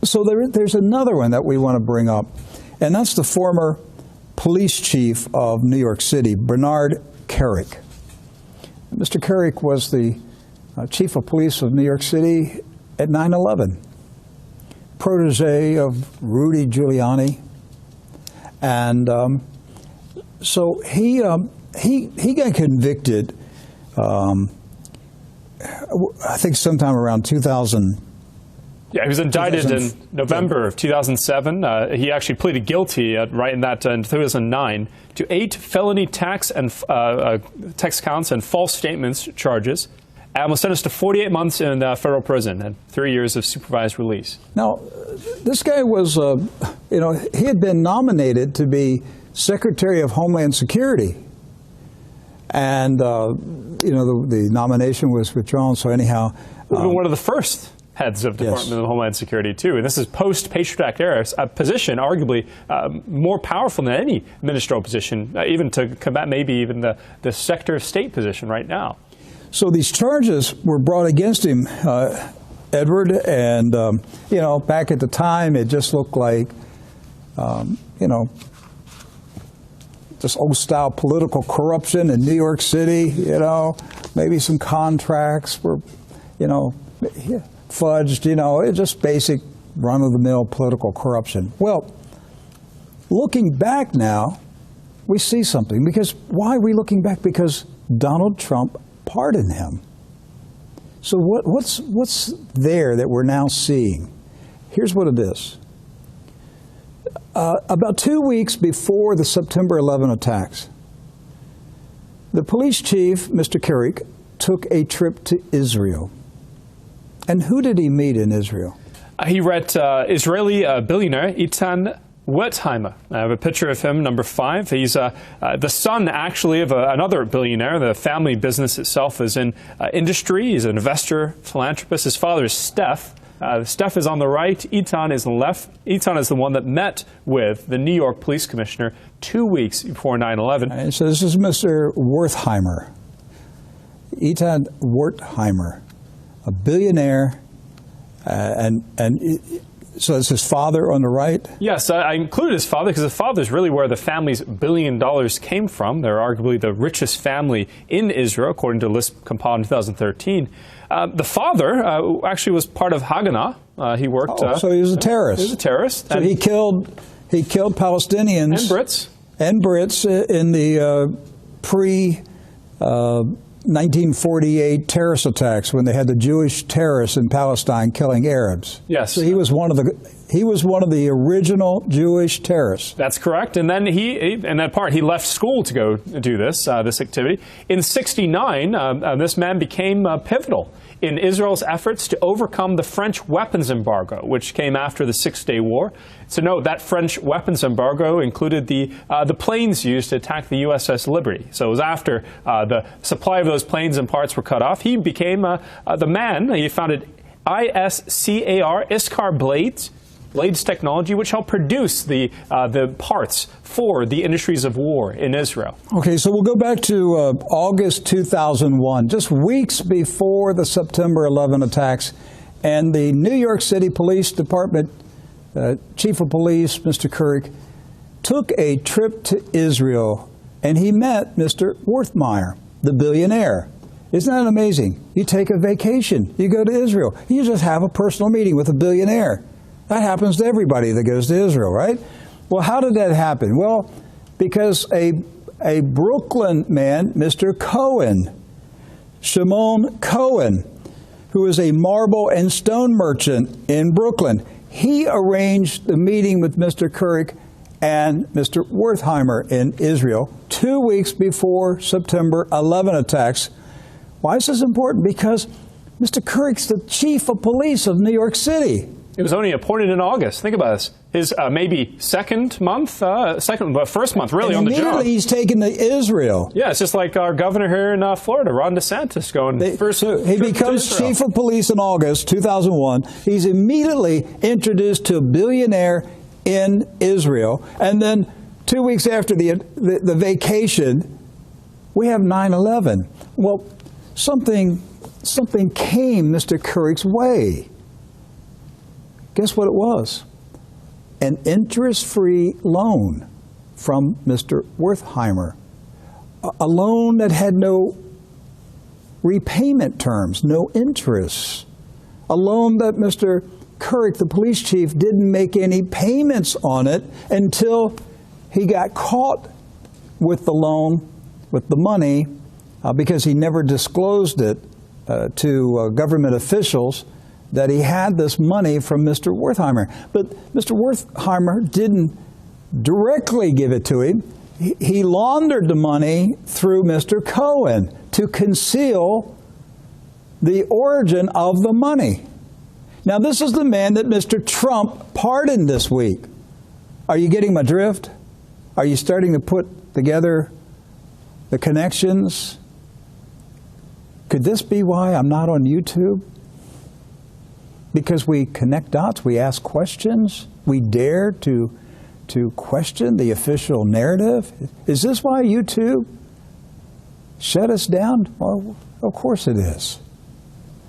So there's another one that we want to bring up, and that's the former police chief of New York City, Bernard Kerik. Mr. Kerik was the chief of police of New York City at 9/11, protege of Rudy Giuliani, and so he got convicted. I think sometime around 2000. Yeah, he was indicted in November of 2007. He actually pleaded guilty right in 2009 to 8 felony tax counts and false statements charges, and was sentenced to 48 months in federal prison and 3 years of supervised release. Now, this guy was, he had been nominated to be Secretary of Homeland Security, and the nomination was withdrawn. So anyhow, one of the first heads of Department of Homeland Security, too. And this is post-Patriot Act era, a position arguably more powerful than any ministerial position, even to combat maybe even the Secretary of State position right now. So these charges were brought against him, Edward, and, back at the time, it just looked like, just old-style political corruption in New York City, maybe some contracts were, fudged, it's just basic run-of-the-mill political corruption. Well, looking back now, we see something. Because why are we looking back? Because Donald Trump pardoned him. So what's there that we're now seeing? Here's what it is. About 2 weeks before the September 11 attacks, the police chief, Mr. Kerik, took a trip to Israel. And who did he meet in Israel? He met Israeli billionaire Eitan Wertheimer. I have a picture of him, number 5. He's the son, actually, of another billionaire. The family business itself is in industry. He's an investor, philanthropist. His father is Steph. Steph is on the right. Eitan is on the left. Eitan is the one that met with the New York police commissioner 2 weeks before 9/11. And so this is Mr. Wertheimer. Eitan Wertheimer, a billionaire, so it's his father on the right? Yes, I included his father because the father is really where the family's $1 billion came from. They're arguably the richest family in Israel, according to a list compiled in 2013. The father actually was part of Haganah. He worked. So he was a terrorist. He was a terrorist. So he killed Palestinians and Brits in the pre 1948 terrorist attacks when they had the Jewish terrorists in Palestine killing Arabs. Yes. So he was one of the original Jewish terrorists. That's correct. And then he left school to go do this activity. In '69, this man became pivotal in Israel's efforts to overcome the French weapons embargo, which came after the Six-Day War. So note that French weapons embargo included the planes used to attack the USS Liberty. So it was after the supply of those planes and parts were cut off. He became the man. He founded Iskar Blades Technology, which helped produce the parts for the industries of war in Israel. Okay, so we'll go back to August 2001, just weeks before the September 11 attacks, and the New York City Police Department Chief of Police, Mr. Kerik, took a trip to Israel, and he met Mr. Wertheimer, the billionaire. Isn't that amazing? You take a vacation, you go to Israel, you just have a personal meeting with a billionaire. That happens to everybody that goes to Israel, right? Well, how did that happen? Well, because a Brooklyn man, Mr. Cohen, Shimon Cohen, who is a marble and stone merchant in Brooklyn, he arranged the meeting with Mr. Kerik and Mr. Wertheimer in Israel 2 weeks before September 11 attacks. Why is this important? Because Mr. Kerik's the chief of police of New York City. He was only appointed in August. Think about this. His maybe first month really on the job. Immediately he's taken to Israel. Yeah, it's just like our governor here in Florida, Ron DeSantis, going he becomes chief of police in August 2001. He's immediately introduced to a billionaire in Israel. And then 2 weeks after the vacation, we have 9/11. Well, something came Mr. Kerik's way. Guess what it was? An interest-free loan from Mr. Wertheimer. A loan that had no repayment terms, no interest. A loan that Mr. Kerik, the police chief, didn't make any payments on it until he got caught with the loan, with the money, because he never disclosed it to government officials that he had this money from Mr. Wertheimer. But Mr. Wertheimer didn't directly give it to him. He laundered the money through Mr. Cohen to conceal the origin of the money. Now, this is the man that Mr. Trump pardoned this week. Are you getting my drift? Are you starting to put together the connections? Could this be why I'm not on YouTube? Because we connect dots, we ask questions, we dare to question the official narrative? Is this why YouTube shut us down? Well, of course it is.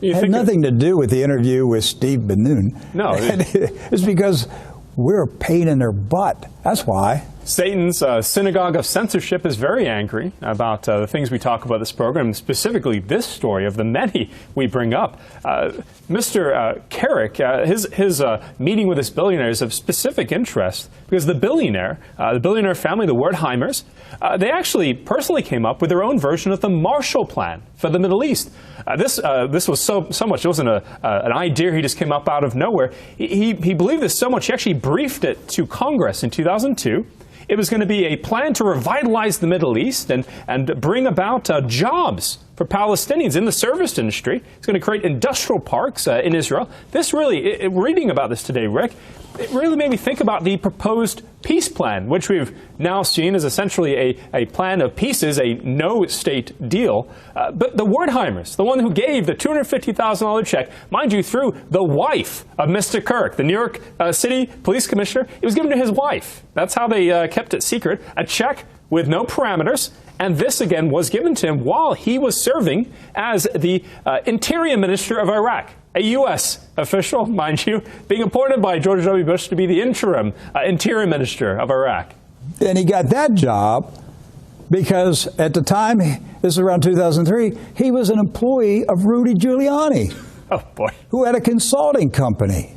It had nothing to do with the interview with Steve Bannon. No. It's because we're a pain in their butt. That's why. Satan's synagogue of censorship is very angry about the things we talk about this program, specifically this story of the many we bring up. Mr. Kerik, his meeting with this billionaire is of specific interest because the billionaire family, the Wertheimers, they actually personally came up with their own version of the Marshall Plan for the Middle East. This was so much. It wasn't an idea he just came up out of nowhere. He believed this so much, he actually briefed it to Congress in 2002. It was going to be a plan to revitalize the Middle East and bring about jobs for Palestinians in the service industry. It's going to create industrial parks in Israel. This really, reading about this today, Rick, it really made me think about the proposed peace plan, which we've now seen as essentially a plan of pieces, a no-state deal. But the Wertheimers, the one who gave the $250,000 check, mind you, through the wife of Mr. Kerik, the New York City Police Commissioner, it was given to his wife. That's how they kept it secret, a check with no parameters. And this, again, was given to him while he was serving as the Interior Minister of Iraq, a U.S. official, mind you, being appointed by George W. Bush to be the interim Interior Minister of Iraq. And he got that job because at the time, this is around 2003, he was an employee of Rudy Giuliani. Oh, boy. Who had a consulting company.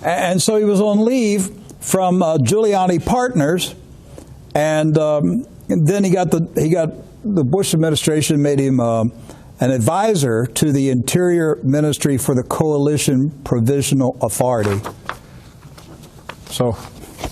And so he was on leave from Giuliani Partners, and then he got the Bush administration made him an advisor to the Interior Ministry for the Coalition Provisional Authority. So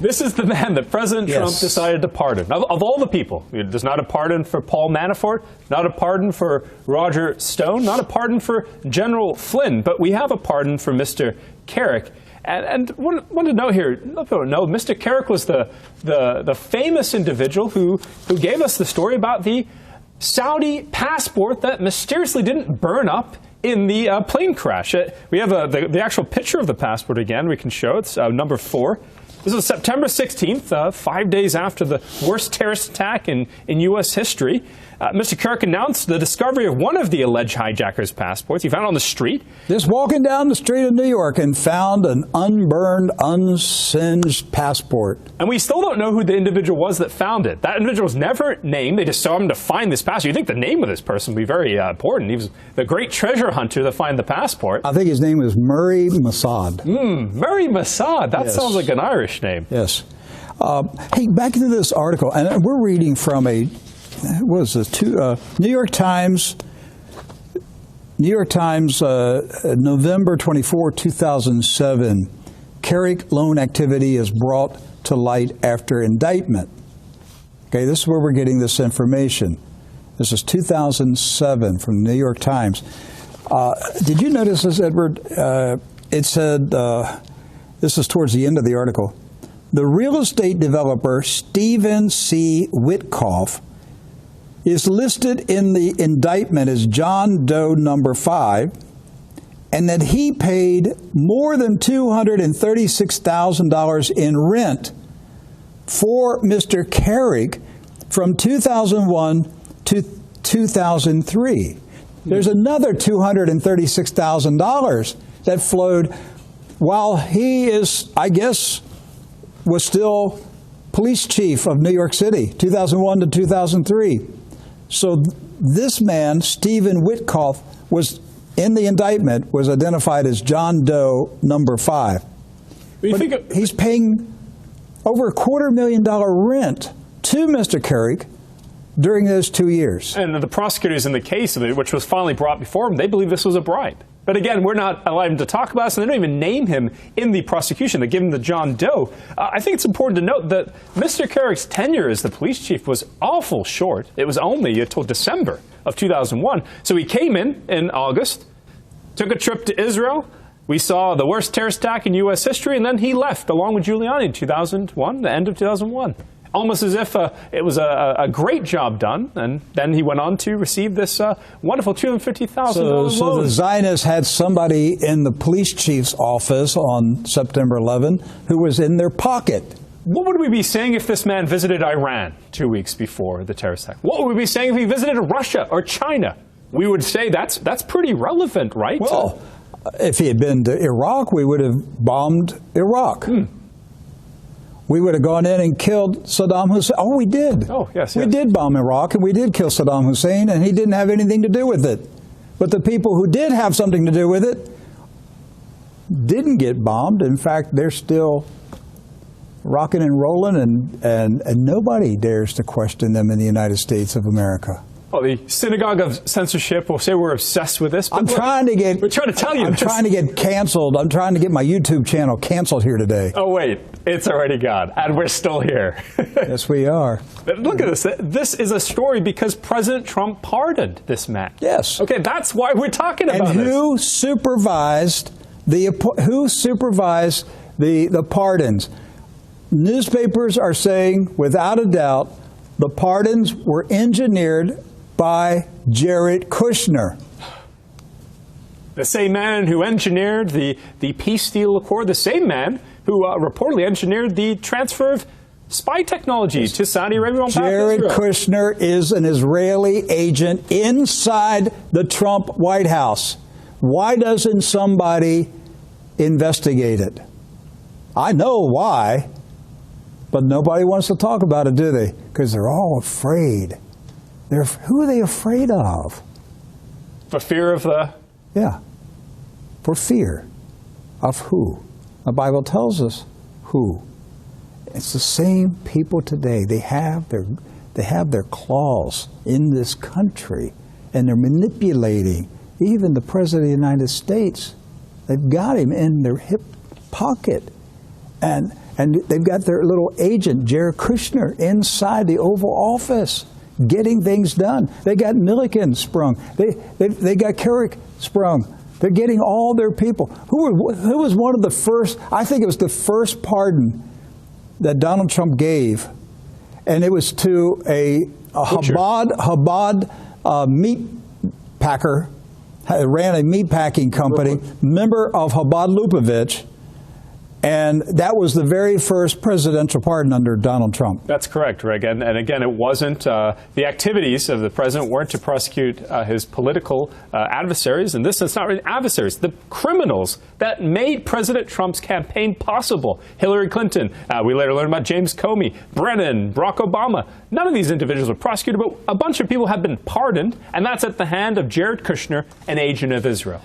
this is the man that President Trump decided to pardon. Of all the people, there's not a pardon for Paul Manafort, not a pardon for Roger Stone, not a pardon for General Flynn, but we have a pardon for Mr. Kerik. And want to know here, Mr. Kerik was the famous individual who gave us the story about the Saudi passport that mysteriously didn't burn up in the plane crash. We have the actual picture of the passport again. We can show it's number 4. This was September 16th, 5 days after the worst terrorist attack in U.S. history. Mr. Kerik announced the discovery of one of the alleged hijackers' passports. He found it on the street. Just walking down the street of New York and found an unburned, unsinged passport. And we still don't know who the individual was that found it. That individual was never named. They just saw him to find this passport. You'd think the name of this person would be very important. He was the great treasure hunter to find the passport. I think his name was Murray Massad. Murray Massad. That sounds like an Irish name. Yes. Hey, back into this article, and we're reading from New York Times, November 24, 2007. Kerik loan activity is brought to light after indictment. Okay, this is where we're getting this information. This is 2007 from the New York Times. Did you notice this, Edward? It said, this is towards the end of the article, the real estate developer Stephen C. Witkoff is listed in the indictment as John Doe number 5, and that he paid more than $236,000 in rent for Mr. Kerik from 2001 to 2003. There's another $236,000 that flowed while he is, I guess, was still police chief of New York City, 2001 to 2003. So this man, Stephen Witkoff, was in the indictment, was identified as John Doe number 5. He's paying over $250,000 rent to Mr. Carrick during those 2 years. And the prosecutors in the case, which was finally brought before them, they believe this was a bribe. But again, we're not allowed to talk about this, and they don't even name him in the prosecution. They give him the John Doe. I think it's important to note that Mr. Carrick's tenure as the police chief was awful short. It was only until December of 2001. So he came in August, took a trip to Israel. We saw the worst terrorist attack in U.S. history, and then he left along with Giuliani in 2001, the end of 2001. Almost as if it was a great job done, and then he went on to receive this wonderful $250,000 loan. So the Zionists had somebody in the police chief's office on September 11 who was in their pocket. What would we be saying if this man visited Iran 2 weeks before the terrorist attack? What would we be saying if he visited Russia or China? We would say that's pretty relevant, right? Well, if he had been to Iraq, we would have bombed Iraq. We would have gone in and killed Saddam Hussein. Oh, we did. Oh, yes. We did bomb Iraq, and we did kill Saddam Hussein, and he didn't have anything to do with it. But the people who did have something to do with it didn't get bombed. In fact, they're still rocking and rolling, and nobody dares to question them in the United States of America. Well, the synagogue of censorship will say we're obsessed with this. But we're trying to tell you. I'm trying to get canceled. I'm trying to get my YouTube channel canceled here today. Oh, wait. It's already gone. And we're still here. Yes, we are. But look at this. This is a story because President Trump pardoned this man. Yes. Okay, that's why we're talking about this. And who supervised the pardons? Newspapers are saying, without a doubt, the pardons were engineered by Jared Kushner. The same man who engineered the peace deal accord, the same man who reportedly engineered the transfer of spy technology to Saudi Arabia on behalf of Israel. Jared Kushner is an Israeli agent inside the Trump White House. Why doesn't somebody investigate it? I know why, but nobody wants to talk about it, do they? Because they're all afraid. Who are they afraid of? For fear of the... Yeah. For fear of who? The Bible tells us who. It's the same people today. They have their claws in this country, and they're manipulating even the President of the United States. They've got him in their hip pocket. And they've got their little agent, Jared Kushner, inside the Oval Office, getting things done. They got Milliken sprung. They got Carrick sprung. They're getting all their people. Who was one of the first? I think it was the first pardon that Donald Trump gave, and it was to a Chabad meat packer, ran a meat packing company, member of Chabad Lubavitch. And that was the very first presidential pardon under Donald Trump. That's correct, Rick. And again, it wasn't the activities of the president weren't to prosecute his political adversaries. And it's not really adversaries, the criminals that made President Trump's campaign possible. Hillary Clinton, we later learned about James Comey, Brennan, Barack Obama. None of these individuals were prosecuted, but a bunch of people have been pardoned, and that's at the hand of Jared Kushner, an agent of Israel.